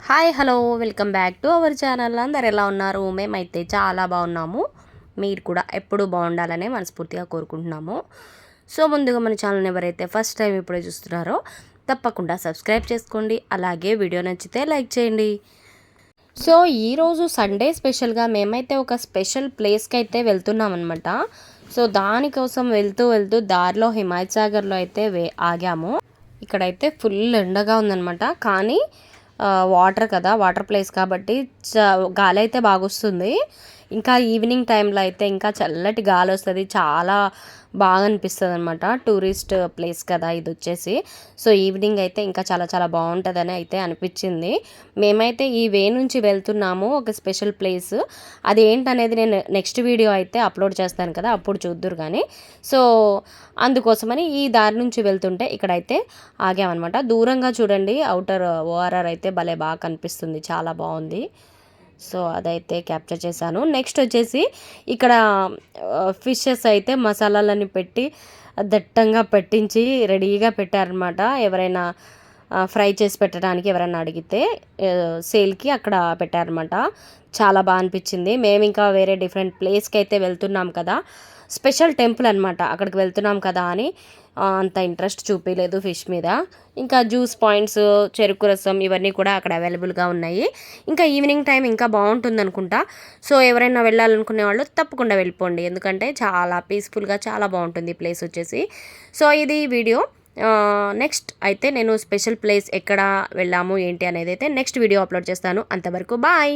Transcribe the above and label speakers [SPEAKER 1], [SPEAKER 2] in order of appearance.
[SPEAKER 1] Hi hello welcome back to our channel. అందరు ఎలా ఉన్నారు? మేమైతే చాలా బాగున్నాము. మీరు కూడా ఎప్పుడూ బాగుండాలనే మనస్ఫూర్తిగా కోరుకుంటున్నాము. సో ముందుగా మన ఛానల్ని ఎవరైతే ఫస్ట్ టైం ఇప్పుడే చూస్తున్నారో తప్పకుండా సబ్స్క్రైబ్ చేసుకోండి. అలాగే వీడియో నచ్చితే లైక్ చేయండి. సో ఈరోజు సండే స్పెషల్గా మేమైతే ఒక స్పెషల్ ప్లేస్కి అయితే వెళ్తున్నాం అనమాట. సో దానికోసం వెళ్తూ వెళ్తూ దారిలో హిమాయత్ సాగర్లో అయితే ఆగాము. ఇక్కడైతే ఫుల్ ఎండగా ఉందన్నమాట. కానీ వాటర్ కదా, వాటర్ ప్లేస్ కాబట్టి గాలి అయితే బాగా వస్తుంది. ఇంకా ఈవినింగ్ టైంలో అయితే ఇంకా చల్లటి గాలి వస్తుంది, చాలా బాగా అనిపిస్తుంది అనమాట. టూరిస్ట్ ప్లేస్ కదా ఇది వచ్చేసి. సో ఈవినింగ్ అయితే ఇంకా చాలా చాలా బాగుంటుందని అయితే అనిపించింది. మేమైతే ఈ వే నుంచి వెళ్తున్నాము ఒక స్పెషల్ ప్లేస్. అది ఏంటనేది నేను నెక్స్ట్ వీడియో అయితే అప్లోడ్ చేస్తాను కదా, అప్పుడు చూద్దురు కానీ. సో అందుకోసమని ఈ దారి నుంచి వెళ్తుంటే ఇక్కడైతే ఆగామన్నమాట. దూరంగా చూడండి అవుటర్ ఓఆర్ఆర్ అయితే భలే బాగా కనిపిస్తుంది, చాలా బాగుంది. సో అదైతే క్యాప్చర్ చేశాను. నెక్స్ట్ వచ్చేసి ఇక్కడ ఫిషెస్ అయితే మసాలాలని పెట్టి దట్టంగా పెట్టించి రెడీగా పెట్టారనమాట. ఎవరైనా ఫ్రై చేసి పెట్టడానికి ఎవరైనా అడిగితే సేల్కి అక్కడ పెట్టారనమాట. చాలా బాగా అనిపించింది. మేము ఇంకా వేరే డిఫరెంట్ ప్లేస్కి అయితే వెళ్తున్నాం కదా, స్పెషల్ టెంపుల్ అనమాట, అక్కడికి వెళ్తున్నాం కదా అని అంత ఇంట్రెస్ట్ చూపించలేదు ఫిష్ మీద. ఇంకా జ్యూస్ పాయింట్స్, చెరుకు రసం ఇవన్నీ కూడా అక్కడ అవైలబుల్గా ఉన్నాయి. ఇంకా ఈవినింగ్ టైం ఇంకా బాగుంటుంది అనుకుంటా. సో ఎవరైనా వెళ్ళాలనుకునే వాళ్ళు తప్పకుండా వెళ్ళిపోండి, ఎందుకంటే చాలా పీస్ఫుల్గా చాలా బాగుంటుంది ప్లేస్ వచ్చేసి. సో ఇది వీడియో. నెక్స్ట్ అయితే నేను స్పెషల్ ప్లేస్ ఎక్కడ వెళ్ళాము ఏంటి అనేది అయితే నెక్స్ట్ వీడియో అప్లోడ్ చేస్తాను. అంతవరకు బాయ్.